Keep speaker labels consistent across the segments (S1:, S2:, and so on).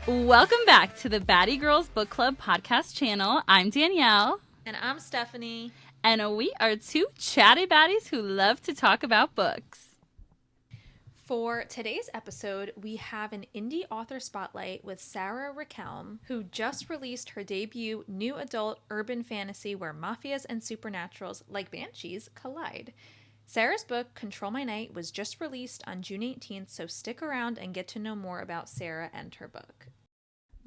S1: Welcome back to the Baddie Girls Book Club podcast channel. I'm Danielle.
S2: And I'm Stephanie.
S1: And we are two chatty baddies who love to talk about books.
S2: For today's episode, we have an indie author spotlight with Sarah Richhelm, who just released her debut new adult urban fantasy where mafias and supernaturals, like banshees, collide. Sarah's book, Control My Night, was just released on June 18th, so stick around and get to know more about Sarah and her book.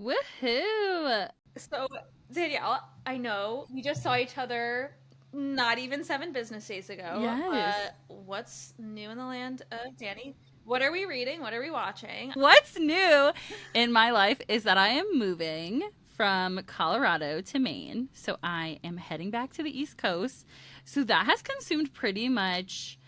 S1: Woohoo!
S2: So, Danielle, I know we just saw each other not even 7 business days ago.
S1: Yes.
S2: What's new in the land of Danny? What are we reading? What are we watching?
S1: What's new in my life is that I am moving from Colorado to Maine. So I am heading back to the East Coast. So that has consumed pretty much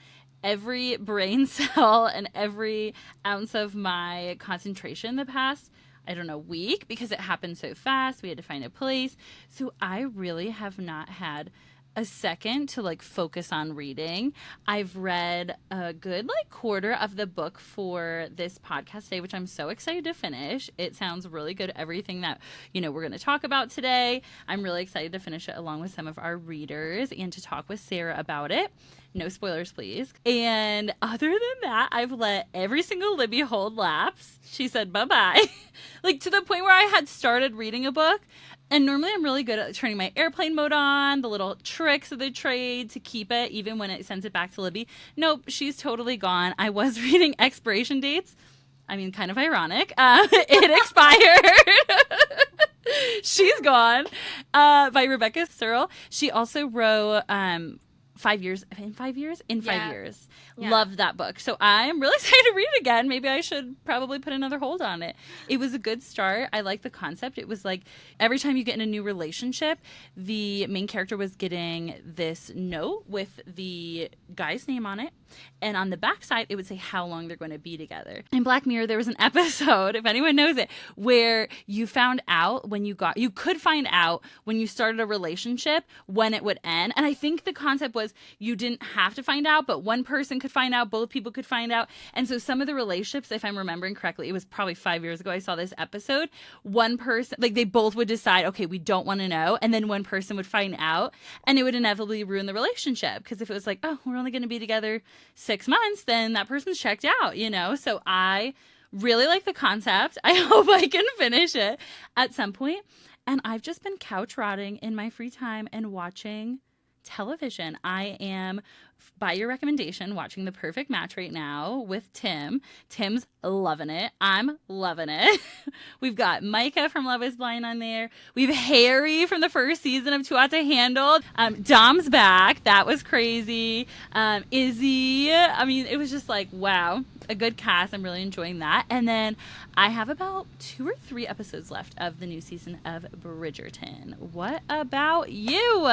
S1: every brain cell and every ounce of my concentration the past, I don't know, week, because it happened so fast. We had to find a place. So I really have not had a second to like focus on reading. I've read a good like quarter of the book for this podcast today, which I'm so excited to finish. It sounds really good. Everything that, we're going to talk about today. I'm really excited to finish it along with some of our readers and to talk with Sarah about it. No spoilers, please. And other than that, I've let every single Libby hold lapse. She said bye-bye. Like to the point where I had started reading a book. And normally I'm really good at turning my airplane mode on, the little tricks of the trade to keep it, even when it sends it back to Libby. Nope, she's totally gone. I was reading expiration dates. I mean, kind of ironic. It expired. She's gone. By Rebecca Searle. She also wrote 5 years.
S2: Yeah.
S1: Loved that book. So I'm really excited to read it again. Maybe I should probably put another hold on it. It was a good start. I like the concept. It was like every time you get in a new relationship, the main character was getting this note with the guy's name on it. And on the backside, it would say how long they're going to be together. In Black Mirror, there was an episode, if anyone knows it, where you found out you could find out when you started a relationship when it would end. And I think the concept was you didn't have to find out, but one person could find out, both people could find out. And so some of the relationships, if I'm remembering correctly, it was probably 5 years ago I saw this episode, one person, like they both would decide, okay, we don't want to know. And then one person would find out and it would inevitably ruin the relationship. Because if it was like, oh, we're only going to be together 6 months, then that person's checked out, So I really like the concept. I hope I can finish it at some point. And I've just been couch rotting in my free time and watching television. I am, by your recommendation, watching The Perfect Match right now with Tim. Tim's loving it. I'm loving it. We've got Micah from Love is Blind on there. We have Harry from the first season of Too Hot to Handle. Dom's back. That was crazy. Izzy. I mean, it was just like, wow, a good cast. I'm really enjoying that. And then I have about 2 or 3 episodes left of the new season of Bridgerton. What about you?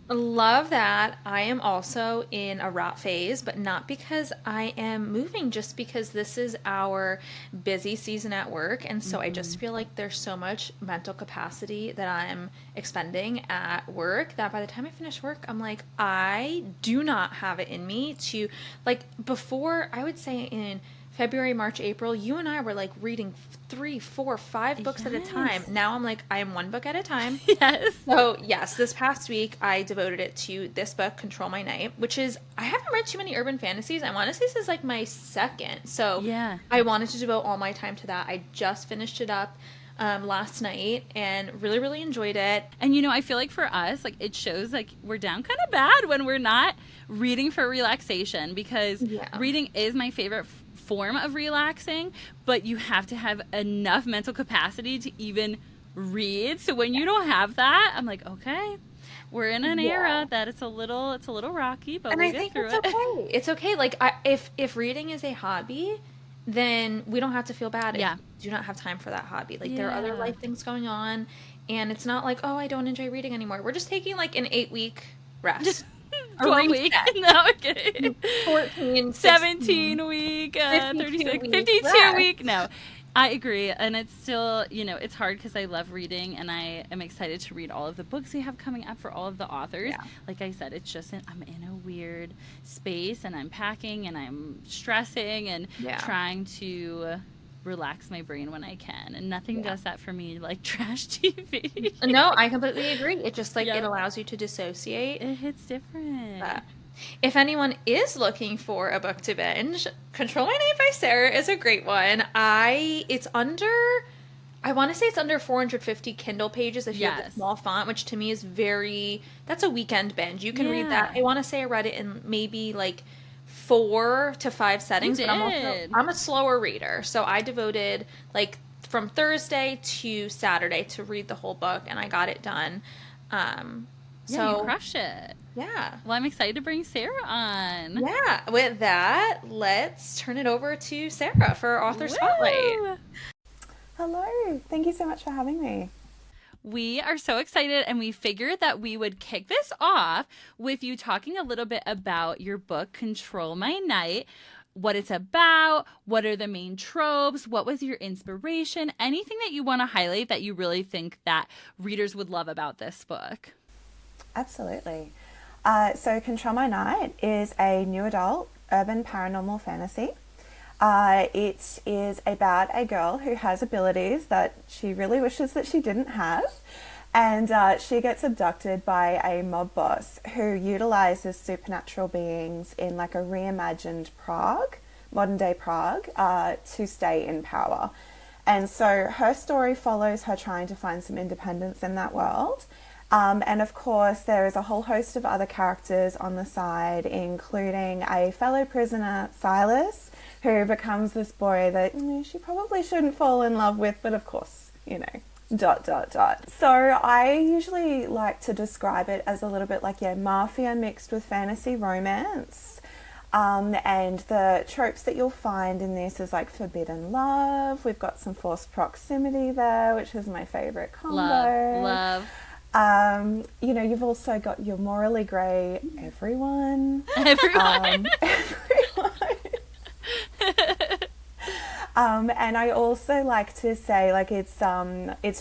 S2: Love that. I am also in a rot phase, but not because I am moving, just because this is our busy season at work. And so I just feel like there's so much mental capacity that I'm expending at work that by the time I finish work, I'm like, I do not have it in me to, like, before, I would say in February, March, April, you and I were like reading 3, 4, 5 books at a time. Now I'm like, I am 1 book at a time.
S1: Yes.
S2: So yes, this past week I devoted it to this book, Control My Night, which is, I haven't read too many urban fantasies. I want to say this is like my second. So
S1: yeah,
S2: I wanted to devote all my time to that. I just finished it up last night and really, really enjoyed it.
S1: And I feel like for us, like it shows like we're down kind of bad when we're not reading for relaxation, because reading is my favorite form of relaxing, but you have to have enough mental capacity to even read. So when you don't have that, I'm like, okay, we're in an era that it's a little rocky, but we'll get through it.
S2: Okay. It's okay. Like if reading is a hobby, then we don't have to feel bad if we do not have time for that hobby. Like there are other life things going on, and it's not like, oh, I don't enjoy reading anymore. We're just taking like an 8-week rest.
S1: 12 week. No, okay.
S2: 14,
S1: 17 week, 36, 52 week. No, I agree. And it's still, it's hard because I love reading and I am excited to read all of the books we have coming up for all of the authors. Yeah. Like I said, it's just, I'm in a weird space and I'm packing and I'm stressing and trying to relax my brain when I can. And nothing does that for me like trash TV.
S2: No, I completely agree. It just like it
S1: Yep.
S2: allows you to dissociate.
S1: It hits different.
S2: But if anyone is looking for a book to binge, Control My Night by Sarah is a great one. It's under, I want to say it's under 450 Kindle pages if you have the
S1: Yes.
S2: small font, which to me is that's a weekend binge. You can read that.
S1: Yeah.
S2: I want to say I read it in maybe like 4 to 5 settings,
S1: You
S2: but
S1: did.
S2: I'm a slower reader. So I devoted like from Thursday to Saturday to read the whole book, and I got it done.
S1: Yeah, you crushed it.
S2: Yeah.
S1: Well, I'm excited to bring Sarah on.
S2: Yeah, with that, let's turn it over to Sarah for our author spotlight.
S1: Woo!
S3: Hello, thank you so much for having me.
S1: We are so excited, and we figured that we would kick this off with you talking a little bit about your book, Control My Night, what it's about, what are the main tropes, what was your inspiration, anything that you want to highlight that you really think that readers would love about this book.
S3: Absolutely. So Control My Night is a new adult urban paranormal fantasy. It is about a girl who has abilities that she really wishes that she didn't have. And she gets abducted by a mob boss who utilizes supernatural beings in like a reimagined Prague, modern day Prague, to stay in power. And so her story follows her trying to find some independence in that world. And of course, there is a whole host of other characters on the side, including a fellow prisoner, Silas, who becomes this boy that she probably shouldn't fall in love with, but of course, dot. So I usually like to describe it as a little bit like, mafia mixed with fantasy romance. And the tropes that you'll find in this is like forbidden love. We've got some forced proximity there, which is my favorite combo.
S1: Love.
S3: You've also got your morally grey everyone.
S1: Everyone.
S3: And I also like to say, like, it's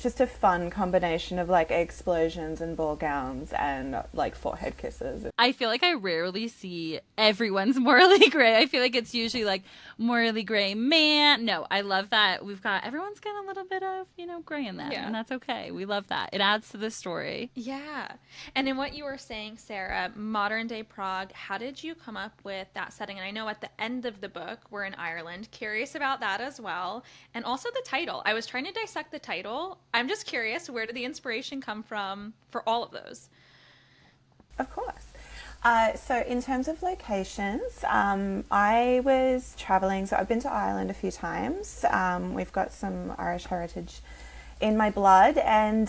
S3: just a fun combination of like explosions and ball gowns and like forehead kisses.
S1: I feel like I rarely see everyone's morally gray. I feel like it's usually like morally gray man. No, I love that everyone's got a little bit of, gray in them, and that's okay. We love that. It adds to the story.
S2: Yeah. And in what you were saying, Sarah, modern day Prague, how did you come up with that setting? And I know at the end of the book, we're in Ireland. Curious about that as well. And also the title. I was trying to dissect the title. I'm just curious, where did the inspiration come from for all of those?
S3: Of course. So in terms of locations, I was traveling, so I've been to Ireland a few times. We've got some Irish heritage in my blood, and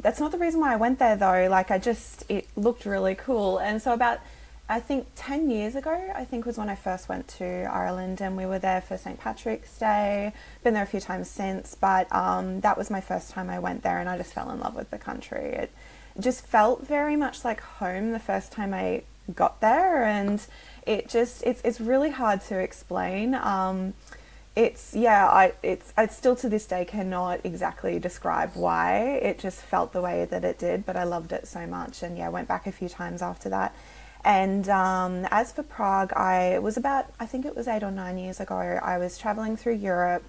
S3: that's not the reason why I went there though. Like it looked really cool. And so about, I think 10 years ago, was when I first went to Ireland, and we were there for St. Patrick's Day. Been there a few times since, but that was my first time I went there, and I just fell in love with the country. It just felt very much like home the first time I got there, and it's really hard to explain. I still to this day cannot exactly describe why. It just felt the way that it did, but I loved it so much, and I went back a few times after that. And as for Prague, I think it was 8 or 9 years ago, I was traveling through Europe.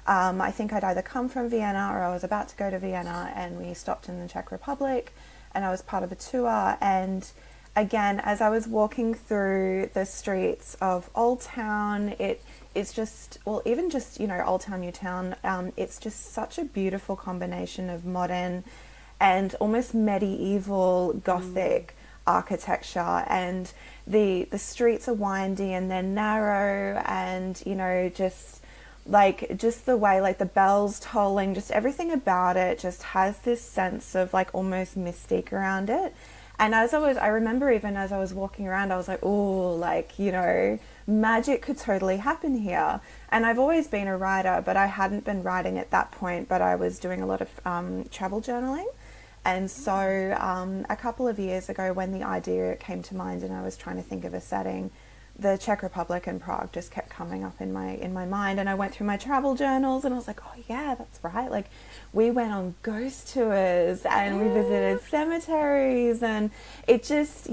S3: I think I'd either come from Vienna or I was about to go to Vienna, and we stopped in the Czech Republic, and I was part of a tour. And again, as I was walking through the streets of Old Town, it's just, even just, Old Town, New Town, it's just such a beautiful combination of modern and almost medieval Gothic architecture, and the streets are windy and they're narrow, and just the way, like the bells tolling, just everything about it just has this sense of like almost mystique around it. And I remember even as I was walking around, I was like, oh, like, magic could totally happen here. And I've always been a writer, but I hadn't been writing at that point, but I was doing a lot of travel journaling. And so a couple of years ago, when the idea came to mind and I was trying to think of a setting, the Czech Republic and Prague just kept coming up in my mind. And I went through my travel journals and I was like, oh yeah, that's right. Like we went on ghost tours and we visited cemeteries, and it just,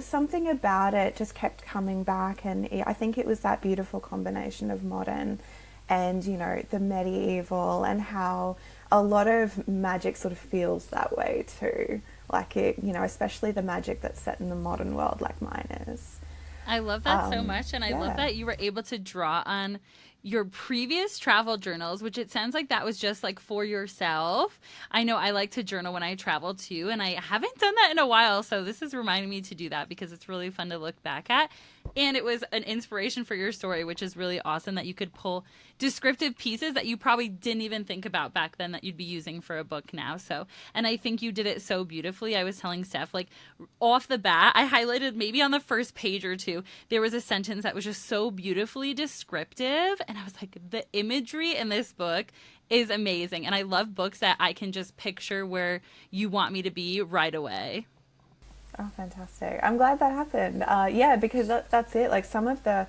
S3: something about it just kept coming back. And I think it was that beautiful combination of modern and, you know, the medieval, and how a lot of magic sort of feels that way too. Like it, you know, especially the magic that's set in the modern world like mine is.
S1: I love that so much. And I love
S3: Yeah.
S1: that you were able to draw on your previous travel journals, which it sounds like that was just like for yourself. I know I like to journal when I travel too, and I haven't done that in a while. So this is reminding me to do that because it's really fun to look back at. And it was an inspiration for your story, which is really awesome that you could pull descriptive pieces that you probably didn't even think about back then that you'd be using for a book now. So, and I think you did it so beautifully. I was telling Steph, like off the bat, I highlighted maybe on the first page or two, there was a sentence that was just so beautifully descriptive. And I was like, the imagery in this book is amazing. And I love books that I can just picture where you want me to be right away.
S3: Oh, fantastic. I'm glad that happened. Yeah, because that's it. Like some of the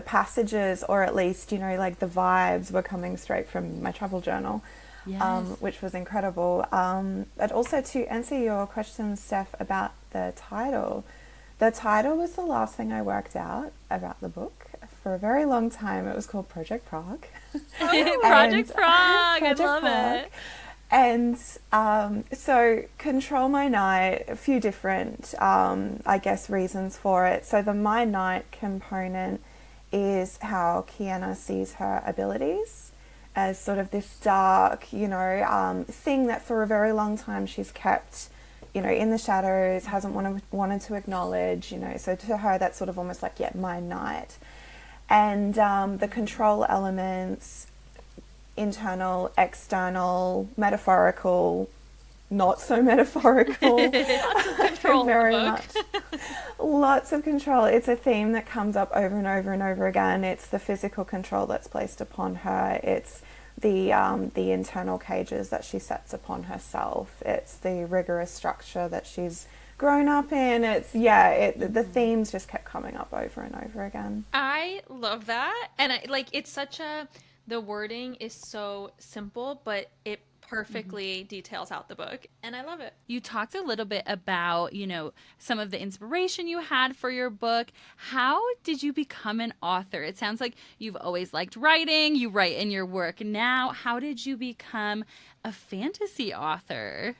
S3: passages, or at least, you know, like the vibes were coming straight from my travel journal,
S1: Yes.
S3: which was incredible. But also to answer your question, Steph, about the title was the last thing I worked out about the book. For a very long time, it was called Project Prague.
S1: Project Prague. I love it.
S3: And so Control My Night, a few different, I guess, reasons for it. So the My Night component is how Kiana sees her abilities as sort of this dark, you know, thing that for a very long time she's kept, you know, in the shadows, hasn't wanted to acknowledge, you know. So to her, that's sort of almost like, yeah, my night. And the control elements, internal, external, metaphorical, not so metaphorical.
S1: Lots of control in the
S3: Very
S1: book.
S3: much. Lots of control. It's a theme that comes up over and over and over again. It's the physical control that's placed upon her. It's the internal cages that she sets upon herself. It's the rigorous structure that she's grown up in. It's the themes just kept coming up over and over again.
S2: I love that. And it's such a, the wording is so simple, but it perfectly details out the book, and I love it.
S1: You talked a little bit about, you know, some of the inspiration you had for your book. How did you become an author? It sounds like you've always liked writing. You write in your work now. How did you become a fantasy author?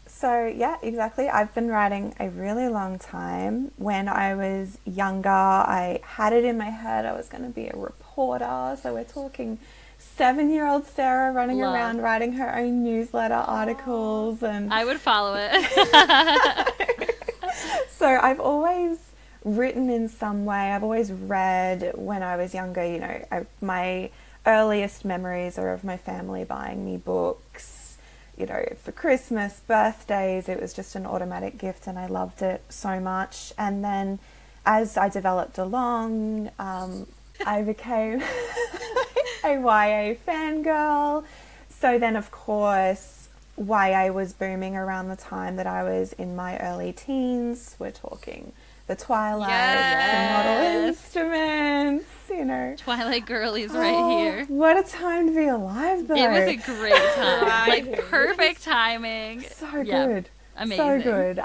S3: So, yeah, exactly. I've been writing a really long time. When I was younger, I had it in my head I was going to be a reporter. So we're talking 7-year-old Sarah running
S1: Love.
S3: around writing her own newsletter articles. And
S1: I would follow it.
S3: so I've always written in some way. I've always read when I was younger. You know, my earliest memories are of my family buying me books, you know, for Christmas, birthdays. It was just an automatic gift and I loved it so much. And then as I developed along, I became a YA fangirl. So then, of course, YA was booming around the time that I was in my early teens. We're talking the Twilight, the Model Instruments, you know.
S1: Twilight girlies right here.
S3: What a time to be alive, though.
S1: It was a great time. Like perfect timing.
S3: So
S1: Yeah.
S3: good.
S1: Amazing.
S3: So good.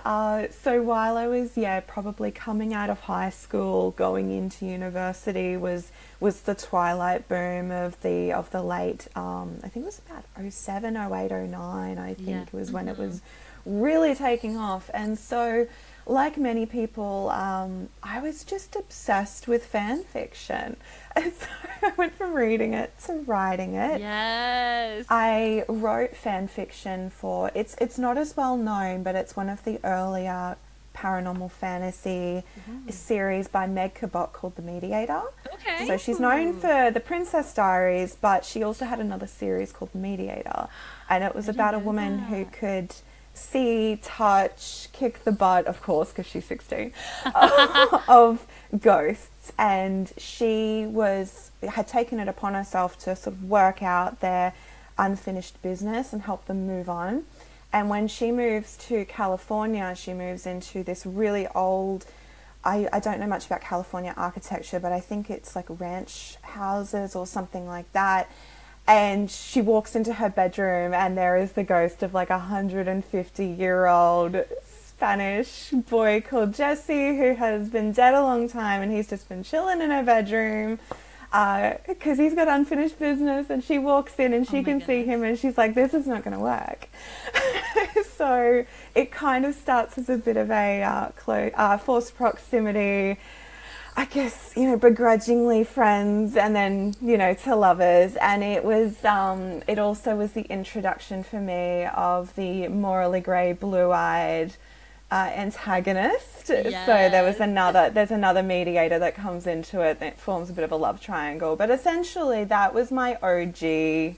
S3: So while I was, probably coming out of high school, going into university, was the Twilight boom of the late, I think it was about 07, 08, 09, I think was when it was really taking off. And so, like many people, I was just obsessed with fan fiction. And so I went from reading it to writing it.
S1: Yes.
S3: I wrote fan fiction for, it's not as well known, but it's one of the earlier paranormal fantasy series by Meg Cabot called The Mediator.
S2: Okay.
S3: So she's known for The Princess Diaries, but she also had another series called The Mediator. And it was about a woman who could see, touch, kick the butt, of course, because she's 16, of ghosts. And she had taken it upon herself to sort of work out their unfinished business and help them move on. And when she moves to California, she moves into this really old, I don't know much about California architecture, but I think it's like ranch houses or something like that. And she walks into her bedroom and there is the ghost of like 150-year-old Spanish boy called Jesse, who has been dead a long time, and he's just been chilling in her bedroom. because he's got unfinished business, and she walks in and she can see him and she's like, this is not going to work. So it kind of starts as a bit of a forced proximity, I guess, begrudgingly friends, and then, to lovers. And it was, it also was the introduction for me of the morally grey, blue-eyed antagonist.
S1: Yes.
S3: So there's another mediator that comes into it that forms a bit of a love triangle. But essentially that was my OG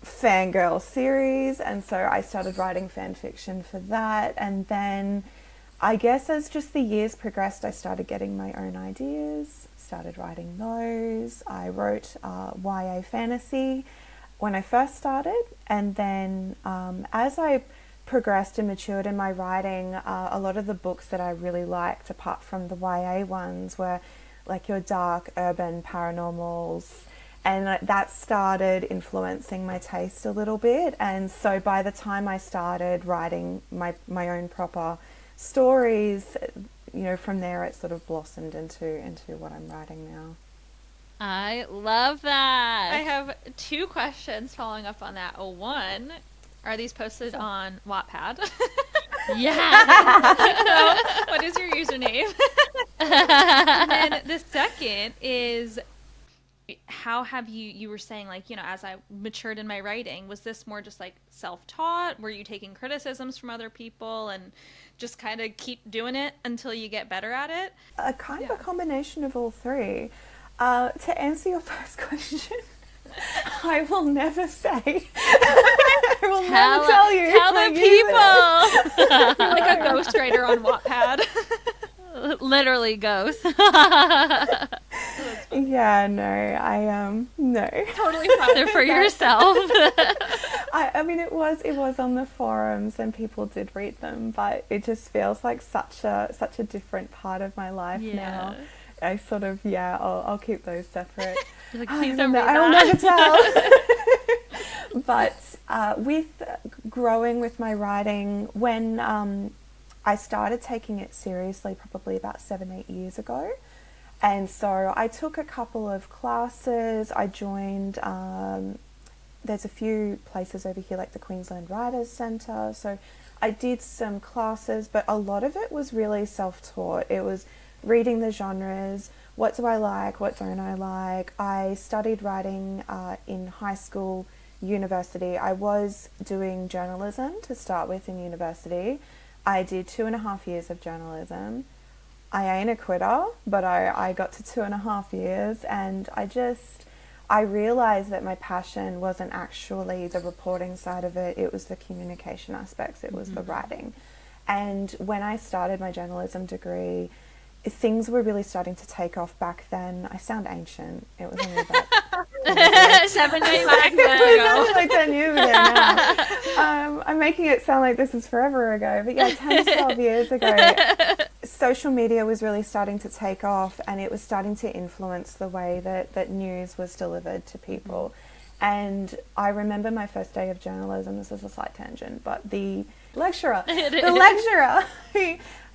S3: fangirl series, and so I started writing fan fiction for that. And then I guess as just the years progressed, I started getting my own ideas, started writing those. I wrote YA fantasy when I first started, and then as I progressed and matured in my writing, a lot of the books that I really liked, apart from the YA ones, were like your dark, urban, paranormals, and that started influencing my taste a little bit. And so by the time I started writing my own proper stories, from there it sort of blossomed into what I'm writing now.
S1: I love that.
S2: I have 2 questions following up on that. One, are these posted on Wattpad?
S1: Yeah.
S2: So, what is your username? And then the second is, how have you were saying, like, as I matured in my writing, was this more just like self-taught? Were you taking criticisms from other people and just kind of keep doing it until you get better at it?
S3: A kind of a combination of all three. To answer your first question, I will never say. I will never tell you.
S1: Tell the people.
S2: Like a ghostwriter on Wattpad.
S1: Literally ghost.
S3: Yeah, no, no.
S2: Totally fine.
S1: For yourself.
S3: I mean, it was on the forums and people did read them, but it just feels like such a different part of my life now. I sort of, I'll keep those separate.
S1: You're like, please don't read
S3: I will
S1: that.
S3: never tell. But with growing with my writing, when I started taking it seriously probably about 7-8 years ago. And so I took a couple of classes. I joined, there's a few places over here like the Queensland Writers Centre. So I did some classes, but a lot of it was really self-taught. It was reading the genres. What do I like? What don't I like? I studied writing in high school, university. I was doing journalism to start with in university. I did 2.5 years of journalism. I ain't a quitter, but I got to 2.5 years, and I realized that my passion wasn't actually the reporting side of it. It was the communication aspects. It was the writing. And when I started my journalism degree, things were really starting to take off back then. I sound ancient. It was only about
S2: 7 days back
S3: it was only like 10 years ago now. I'm making it sound like this is forever ago, but 10 to 12 years ago, social media was really starting to take off, and it was starting to influence the way that news was delivered to people. And I remember my first day of journalism, this is a slight tangent, but the lecturer,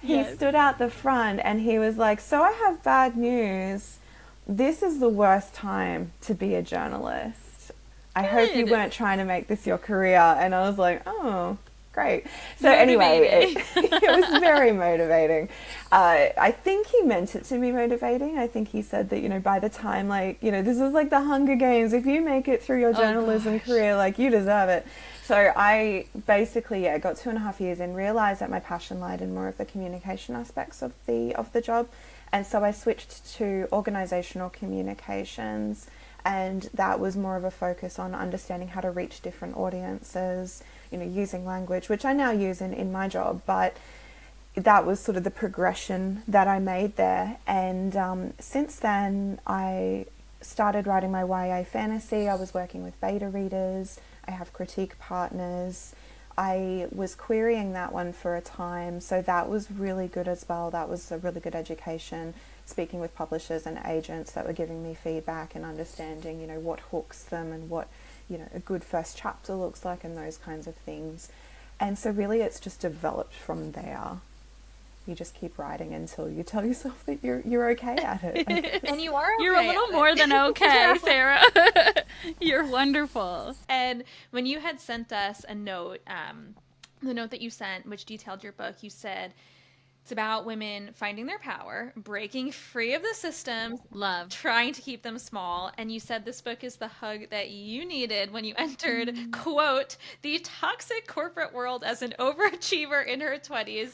S3: he stood out the front and he was like, so I have bad news. This is the worst time to be a journalist. I hope you weren't trying to make this your career. And I was like, oh, great. So anyway, it was very motivating. I think he meant it to be motivating. I think he said that, by the time, this is like the Hunger Games. If you make it through your journalism career, you deserve it. So I basically, got 2.5 years and realized that my passion lied in more of the communication aspects of the job. And so I switched to organizational communications, and that was more of a focus on understanding how to reach different audiences, using language, which I now use in my job, but that was sort of the progression that I made there. And since then, I started writing my YA fantasy. I was working with beta readers. I have critique partners. I was querying that one for a time, so that was really good as well. That was a really good education, speaking with publishers and agents that were giving me feedback and understanding, what hooks them and what, a good first chapter looks like and those kinds of things. And so really it's just developed from there. you just keep writing until you tell yourself that you're okay at it.
S2: And you are okay.
S1: You're a little more than okay, Sarah. You're wonderful.
S2: And when you had sent us a note, the note that you sent, which detailed your book, you said it's about women finding their power, breaking free of the systems,
S1: Love.
S2: trying to keep them small. And you said this book is the hug that you needed when you entered, quote, the toxic corporate world as an overachiever in her 20s.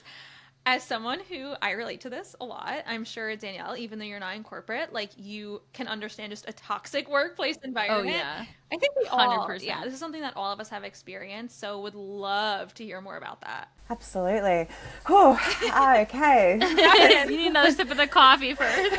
S2: As someone who, I relate to this a lot, I'm sure Danielle, even though you're not in corporate, like you can understand just a toxic workplace environment.
S1: Oh, yeah.
S2: I think we all,
S1: 100%.
S2: yeah, this is something that all of us have experienced. So would love to hear more about that.
S3: Absolutely. Okay.
S1: You need another sip of the coffee first.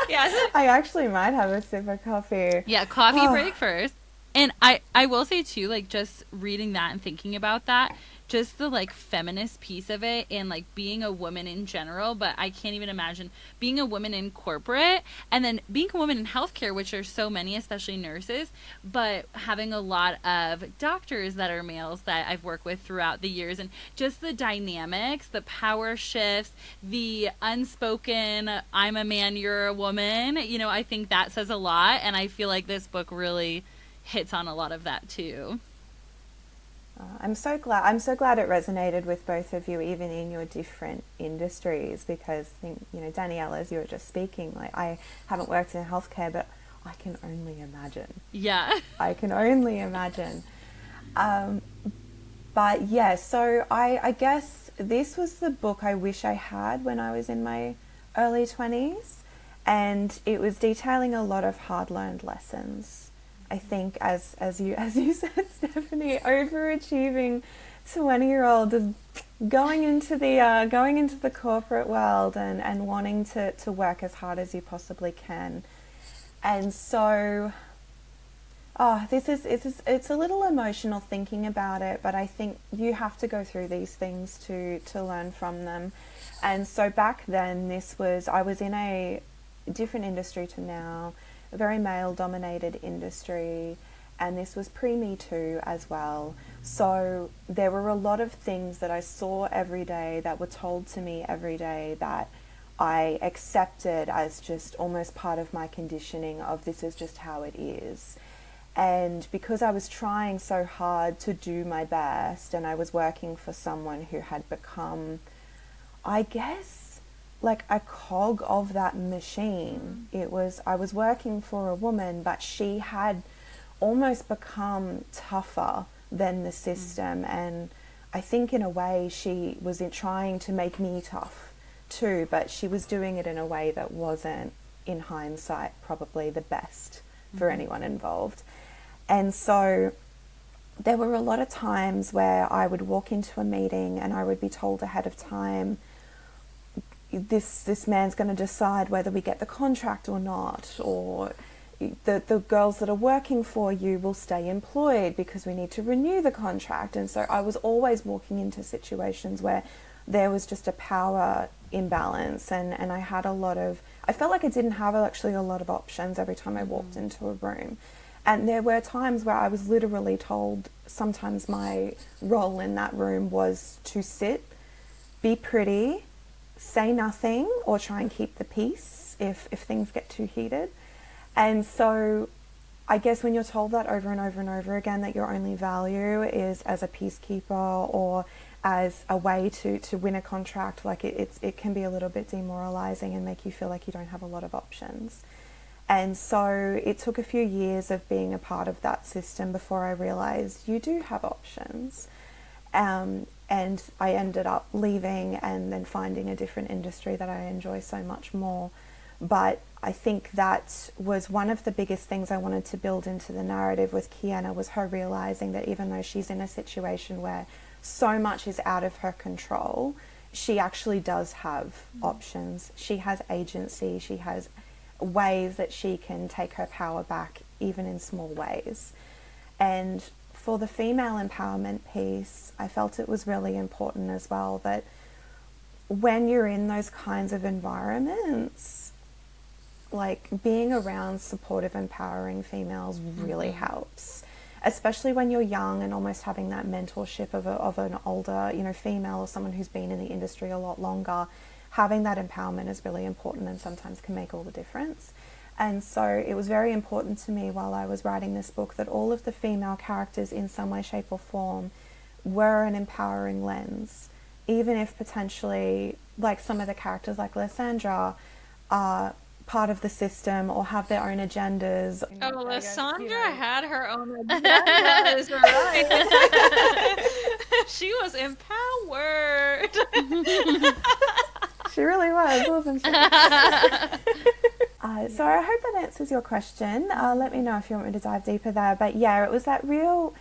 S2: Yes.
S3: I actually might have a sip of coffee.
S1: Yeah, coffee break first. And I will say too, like just reading that and thinking about that, just the like feminist piece of it and like being a woman in general, but I can't even imagine being a woman in corporate and then being a woman in healthcare, which are so many, especially nurses, but having a lot of doctors that are males that I've worked with throughout the years, and just the dynamics, the power shifts, the unspoken, I'm a man, you're a woman, you know, I think that says a lot, and I feel like this book really hits on a lot of that too.
S3: I'm so glad it resonated with both of you, even in your different industries, because you know, Danielle, as you were just speaking, like I haven't worked in healthcare, but I can only imagine.
S1: Yeah.
S3: I can only imagine. But yeah, so I guess this was the book I wish I had when I was in my early 20s, and it was detailing a lot of hard-learned lessons. I think, as you said, Stephanie, overachieving 20-year-old is going into the corporate world and wanting to work as hard as you possibly can, and so it's a little emotional thinking about it, but I think you have to go through these things to learn from them. And so back then, I was in a different industry to now, a very male-dominated industry, and this was pre-Me Too as well. So there were a lot of things that I saw every day, that were told to me every day, that I accepted as just almost part of my conditioning of this is just how it is. And because I was trying so hard to do my best, and I was working for someone who had become, I guess, like a cog of that machine. I was working for a woman, but she had almost become tougher than the system. And I think in a way she was trying to make me tough too, but she was doing it in a way that wasn't, in hindsight, probably the best for anyone involved. And so there were a lot of times where I would walk into a meeting and I would be told ahead of time, this man's going to decide whether we get the contract or not, or the girls that are working for you will stay employed because we need to renew the contract. And so I was always walking into situations where there was just a power imbalance, and I felt like I didn't have actually a lot of options every time I walked into a room. And there were times where I was literally told, sometimes my role in that room was to sit, be pretty, say nothing, or try and keep the peace if things get too heated. And so I guess when you're told that over and over and over again, that your only value is as a peacekeeper or as a way to win a contract, like it can be a little bit demoralizing and make you feel like you don't have a lot of options. And so it took a few years of being a part of that system before I realized you do have options. And I ended up leaving and then finding a different industry that I enjoy so much more. But I think that was one of the biggest things I wanted to build into the narrative with Kiana, was her realizing that even though she's in a situation where so much is out of her control, she actually does have options. She has agency. She has ways that she can take her power back, even in small ways. And for the female empowerment piece, I felt it was really important as well that when you're in those kinds of environments, like being around supportive, empowering females really helps. especially when you're young and almost having that mentorship of an older, female or someone who's been in the industry a lot longer. Having that empowerment is really important and sometimes can make all the difference. And so it was very important to me while I was writing this book that all of the female characters in some way, shape or form were an empowering lens, even if potentially like some of the characters like Lysandra are part of the system or have their own agendas.
S2: Oh, Lysandra had her own agendas, right? She was empowered.
S3: She really was, wasn't she? So I hope that answers your question. Let me know if you want me to dive deeper there. But yeah, it was that real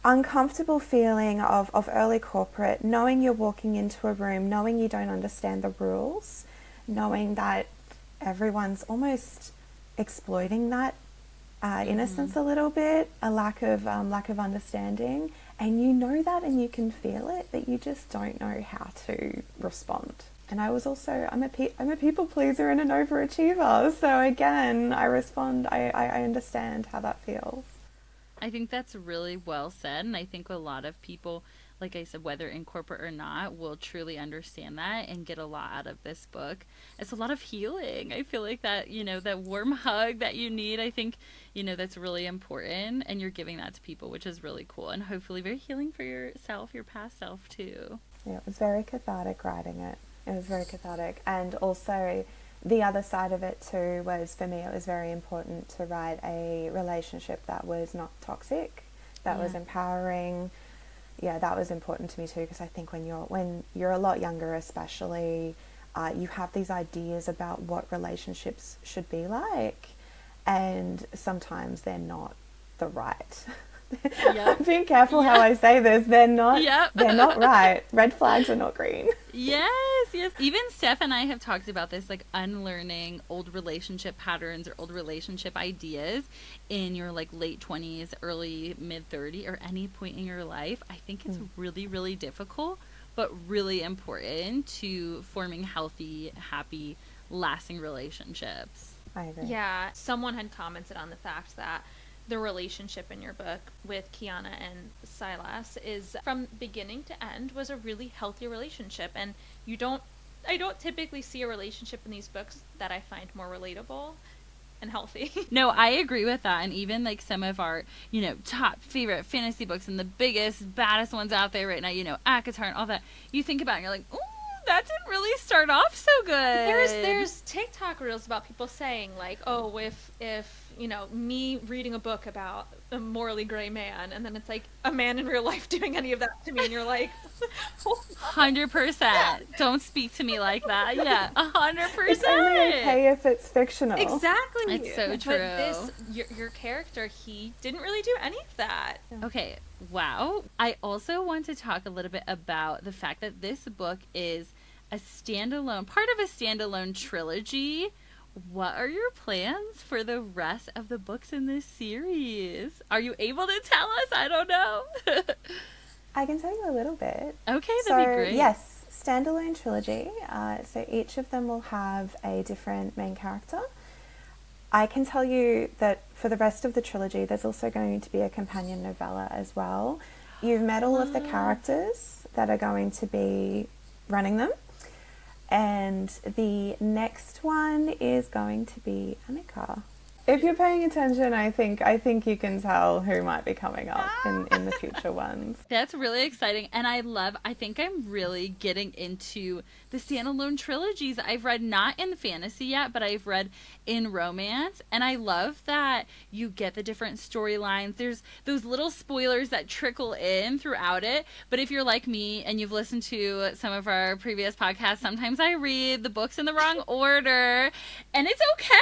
S3: uncomfortable feeling of early corporate, knowing you're walking into a room, knowing you don't understand the rules, knowing that everyone's almost exploiting that innocence a little bit, a lack of understanding, and you know that and you can feel it, but you just don't know how to respond. And I was also, I'm a people pleaser and an overachiever. So again, I respond, I understand how that feels.
S1: I think that's really well said. And I think a lot of people, like I said, whether in corporate or not, will truly understand that and get a lot out of this book. It's a lot of healing. I feel like that, that warm hug that you need, I think, that's really important. And you're giving that to people, which is really cool. And hopefully very healing for yourself, your past self too.
S3: Yeah, it was very cathartic writing it. It was very cathartic. And also the other side of it too was, for me, it was very important to write a relationship that was not toxic, that was empowering. Yeah, that was important to me too, because I think when you're a lot younger especially, you have these ideas about what relationships should be like, and sometimes they're not the right. I'm being careful how I say this. They're not. They're not right. Red flags are not green.
S1: Yes. Even Steph and I have talked about this, like unlearning old relationship patterns or old relationship ideas in your like late 20s, early mid 30s, or any point in your life. I think it's really, really difficult, but really important to forming healthy, happy, lasting relationships.
S3: I agree.
S2: Yeah. Someone had commented on the fact that the relationship in your book with Kiana and Silas is from beginning to end was a really healthy relationship. And I don't typically see a relationship in these books that I find more relatable and healthy.
S1: No, I agree with that. And even like some of our, top favorite fantasy books and the biggest, baddest ones out there right now, ACOTAR and all that, you think about it and you're like, ooh, that didn't really start off so good.
S2: There's TikTok reels about people saying like, oh, if me reading a book about a morally gray man, and then it's like a man in real life doing any of that to me, and you're like,
S1: 100%. Don't speak to me like that. Yeah, 100%.
S3: It's only okay if it's fictional.
S2: Exactly.
S1: It's so true.
S2: But your character, he didn't really do any of that.
S1: Okay. Wow. I also want to talk a little bit about the fact that this book is part of a standalone trilogy. What are your plans for the rest of the books in this series? Are you able to tell us? I don't know.
S3: I can tell you a little bit.
S1: Okay, that'd be great.
S3: Yes, standalone trilogy. So each of them will have a different main character. I can tell you that for the rest of the trilogy, there's also going to be a companion novella as well. You've met all of the characters that are going to be running them. And the next one is going to be Annika. If you're paying attention, I think you can tell who might be coming up in the future ones.
S1: That's really exciting. And I think I'm really getting into the standalone trilogies. I've read not in fantasy yet, but I've read in romance. And I love that you get the different storylines. There's those little spoilers that trickle in throughout it. But if you're like me and you've listened to some of our previous podcasts, sometimes I read the books in the wrong order. And it's okay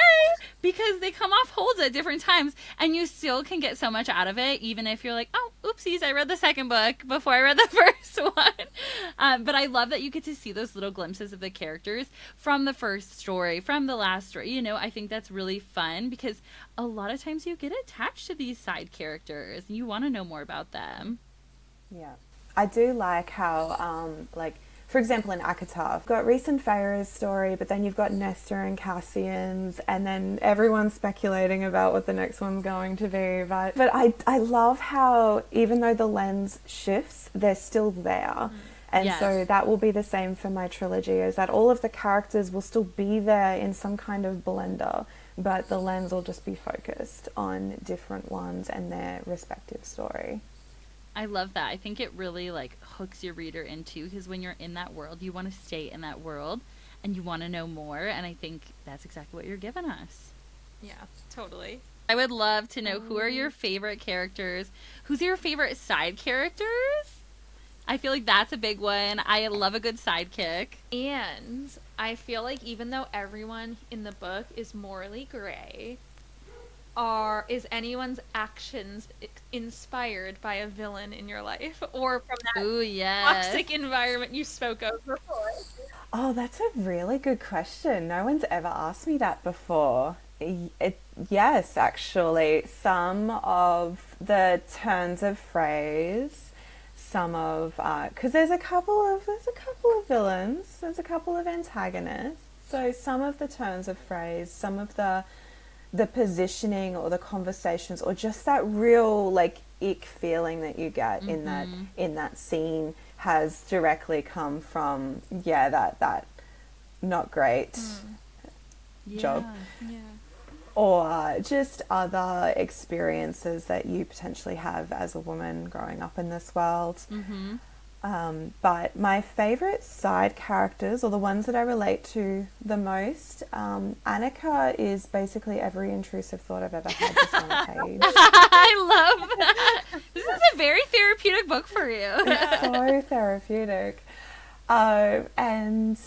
S1: because they come off holds at different times. And you still can get so much out of it, even if you're like, oh, oopsies, I read the second book before I read the first one. But I love that you get to see those little glimpses of the characters from the first story, from the last story. I think that's really fun because a lot of times you get attached to these side characters and you want to know more about them.
S3: Yeah. I do like how, for example, in ACOTAR, you've got Rhys and Feyre's story, but then you've got Nestor and Cassian's, and then everyone's speculating about what the next one's going to be. But I love how, even though the lens shifts, they're still there. And
S1: Yes.
S3: so that will be the same for my trilogy, is that all of the characters will still be there in some kind of blender, but the lens will just be focused on different ones and their respective story.
S1: I love that. I think it really like hooks your reader into, because when you're in that world, you want to stay in that world and you want to know more. And I think that's exactly what you're giving us.
S2: Yeah, totally.
S1: I would love to know, who are your favorite characters? Who's your favorite side characters? I feel like that's a big one. I love a good sidekick.
S2: And I feel like even though everyone in the book is morally gray, is anyone's actions inspired by a villain in your life, or from that
S1: Ooh, yes.
S2: toxic environment you spoke of before?
S3: Oh, that's a really good question. No one's ever asked me that before. Yes, actually. Some of the turns of phrase, some of because there's a couple of villains, there's a couple of antagonists. So some of the turns of phrase, some of the positioning or the conversations, or just that real like ick feeling that you get in that scene has directly come from that not great job.
S2: Yeah.
S3: Or just other experiences that you potentially have as a woman growing up in this world. But my favourite side characters, or the ones that I relate to the most, Annika is basically every intrusive thought I've ever had just on a page.
S1: I love that. This is a very therapeutic book for you.
S3: It's so therapeutic. And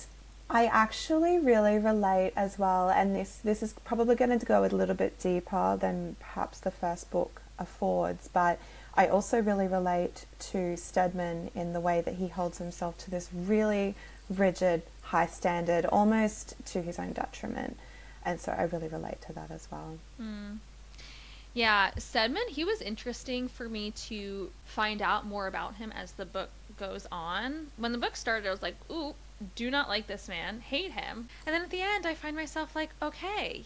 S3: I actually really relate as well, and this is probably going to go a little bit deeper than perhaps the first book affords, but I also really relate to Stedman in the way that he holds himself to this really rigid, high standard, almost to his own detriment. And so I really relate to that as well.
S2: Yeah, Stedman, he was interesting for me to find out more about him as the book goes on. When the book started, I was like, ooh, do not like this man, hate him. And then at the end, I find myself like, okay,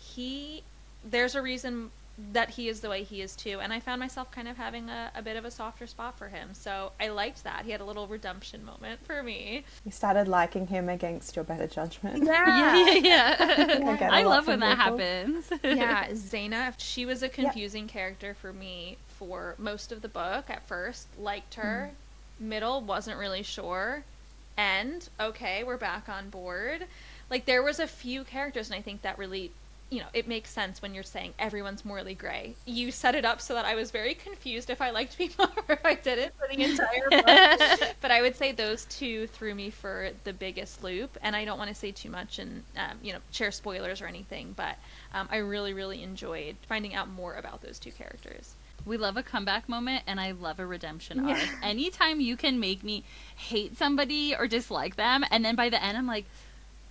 S2: there's a reason that he is the way he is too. And I found myself kind of having a bit of a softer spot for him. So I liked that. He had a little redemption moment for me.
S3: You started liking him against your better judgment.
S1: Yeah. I
S3: a lot
S1: love
S3: from
S1: when that
S3: people.
S1: happens.
S2: Yeah, Zaina, she was a confusing character for me for most of the book. At first, liked her. Middle, wasn't really sure. End, okay, we're back on board. Like, there was a few characters, and I think that really, it makes sense when you're saying everyone's morally gray. You set it up so that I was very confused if I liked people or if I didn't for the entire book. But I would say those two threw me for the biggest loop, and I don't want to say too much and, share spoilers or anything, but I really, really enjoyed finding out more about those two characters.
S1: We love a comeback moment, and I love a redemption arc. Anytime you can make me hate somebody or dislike them, and then by the end I'm like,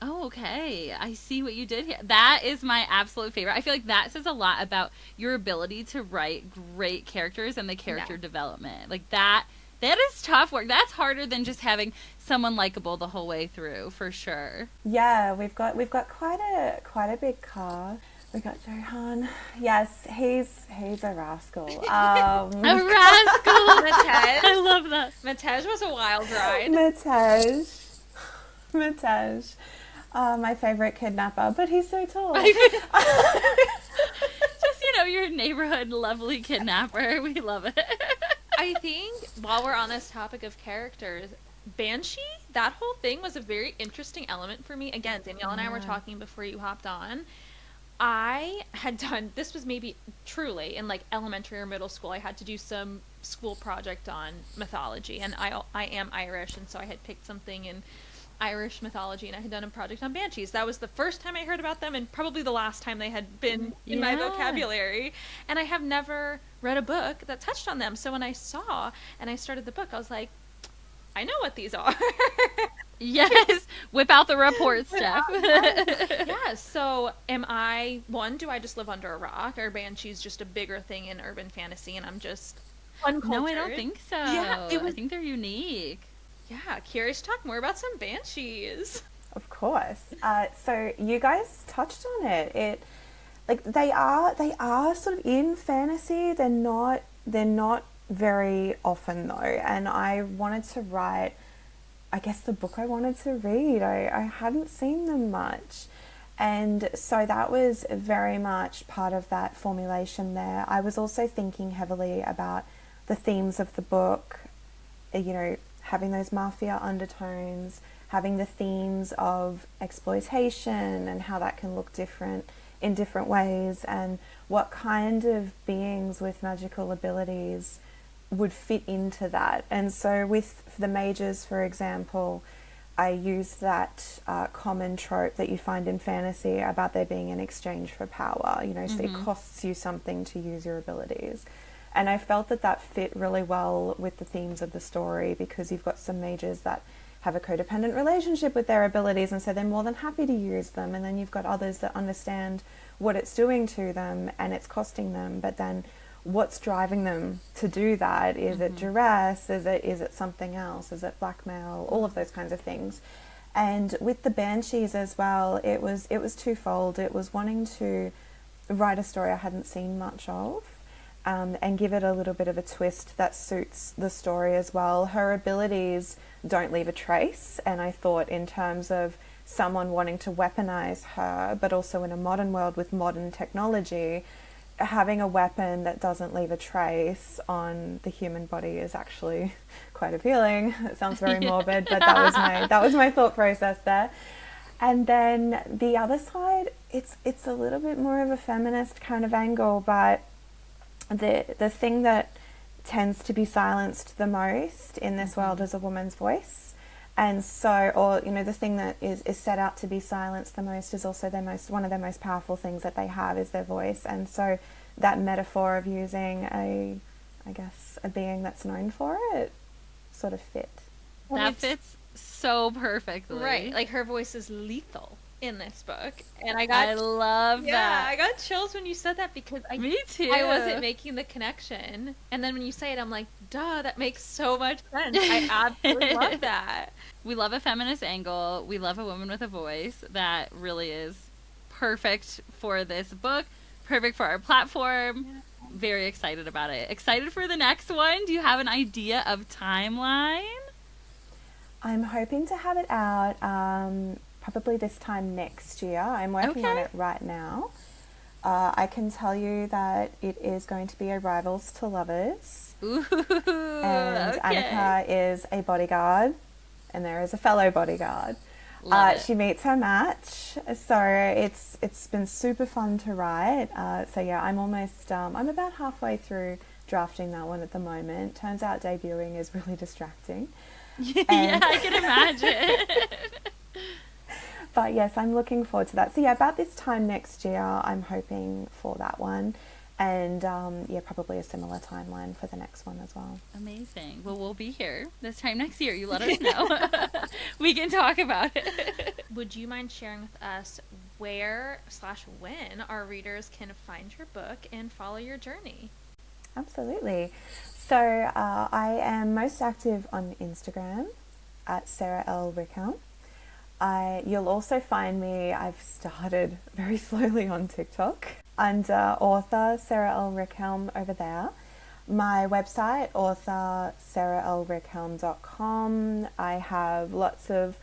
S1: oh, okay, I see what you did here. That is my absolute favorite. I feel like that says a lot about your ability to write great characters and the character development. Like that is tough work. That's harder than just having someone likable the whole way through, for sure.
S3: Yeah, we've got quite a big cast. We got Johan. Yes, he's a rascal.
S1: A rascal.
S2: Matej.
S1: I love that.
S2: Matej was a wild ride.
S3: Matej. My favorite kidnapper, but he's so tall.
S1: Just, your neighborhood lovely kidnapper. We love it.
S2: I think while we're on this topic of characters, Banshee, that whole thing was a very interesting element for me. Again, Danielle and I were talking before you hopped on. I had done, this was maybe truly in like elementary or middle school, I had to do some school project on mythology, and I am Irish, and so I had picked something in Irish mythology, and I had done a project on banshees. That was the first time I heard about them, and probably the last time they had been in my vocabulary, and I have never read a book that touched on them. So when I saw and I started the book, I was like, I know what these are.
S1: Yes, whip out the report, Steph.
S2: Yeah, so do I just live under a rock? Are banshees just a bigger thing in urban fantasy and I'm just uncultured?
S1: No, I don't think so.
S2: Yeah,
S1: I think they're unique.
S2: Yeah, curious to talk more about some banshees.
S3: Of course. So you guys touched on it. Like they are sort of in fantasy. They're not very often though. And I wanted to write, I guess, the book I wanted to read. I hadn't seen them much. And so that was very much part of that formulation there. I was also thinking heavily about the themes of the book, having those mafia undertones, having the themes of exploitation and how that can look different in different ways, and what kind of beings with magical abilities would fit into that. And so with the mages, for example, I used that common trope that you find in fantasy about there being an exchange for power, so it costs you something to use your abilities. And I felt that fit really well with the themes of the story, because you've got some mages that have a codependent relationship with their abilities, and so they're more than happy to use them. And then you've got others that understand what it's doing to them and it's costing them, but then what's driving them to do that? Is it duress? Is it something else? Is it blackmail? All of those kinds of things. And with the banshees as well, it was twofold. It was wanting to write a story I hadn't seen much of, and give it a little bit of a twist that suits the story as well. Her abilities don't leave a trace, and I thought in terms of someone wanting to weaponize her, but also in a modern world with modern technology, having a weapon that doesn't leave a trace on the human body is actually quite appealing. It sounds very morbid, but that was my thought process there. And then the other side, it's a little bit more of a feminist kind of angle, but the thing that tends to be silenced the most in this world is a woman's voice. And so, the thing that is set out to be silenced the most is also one of their most powerful things that they have is their voice. And so that metaphor of using a being that's known for it sort of fit.
S1: That fits so perfectly.
S2: Right. Like her voice is lethal in this book. And
S1: I love that.
S2: I got chills when you said that, because
S1: Me too.
S2: I wasn't making the connection. And then when you say it, I'm like, duh, that makes so much sense. I absolutely love that.
S1: We love a feminist angle. We love a woman with a voice. That really is perfect for this book. Perfect for our platform. Yeah. Very excited about it. Excited for the next one. Do you have an idea of timeline?
S3: I'm hoping to have it out probably this time next year. I'm working on it right now. I can tell you that it is going to be a rivals to lovers.
S1: Ooh,
S3: and Annika is a bodyguard, and there is a fellow bodyguard. She meets her match, so it's been super fun to write. So yeah, I'm about halfway through drafting that one at the moment. Turns out debuting is really distracting.
S1: Yeah, I can imagine.
S3: But yes, I'm looking forward to that. So yeah, about this time next year, I'm hoping for that one. And probably a similar timeline for the next one as well.
S1: Amazing. Well, we'll be here this time next year. You let us know. We can talk about it.
S2: Would you mind sharing with us where/when our readers can find your book and follow your journey?
S3: Absolutely. So I am most active on Instagram at Sarah L. Richhelm. You'll also find me, I've started very slowly on TikTok, under author Sarah L. Richhelm over there. My website, author.sarahLrickhelm.com. I have lots of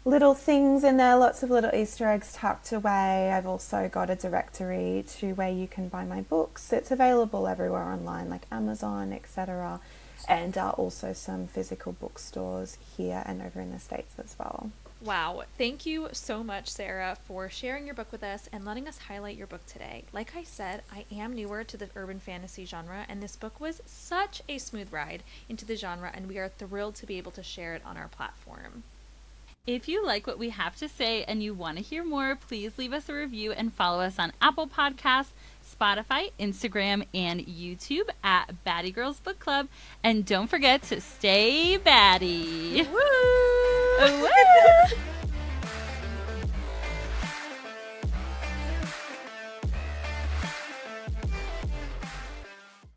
S3: little things in there, lots of little Easter eggs tucked away. I've also got a directory to where you can buy my books. It's available everywhere online, like Amazon, etc. And also some physical bookstores here and over in the States as well.
S2: Wow. Thank you so much, Sarah, for sharing your book with us and letting us highlight your book today. Like I said, I am newer to the urban fantasy genre, and this book was such a smooth ride into the genre, and we are thrilled to be able to share it on our platform.
S1: If you like what we have to say and you want to hear more, please leave us a review and follow us on Apple Podcasts, Spotify, Instagram, and YouTube at Baddie Girls Book Club. And don't forget to stay baddie.
S2: Woo!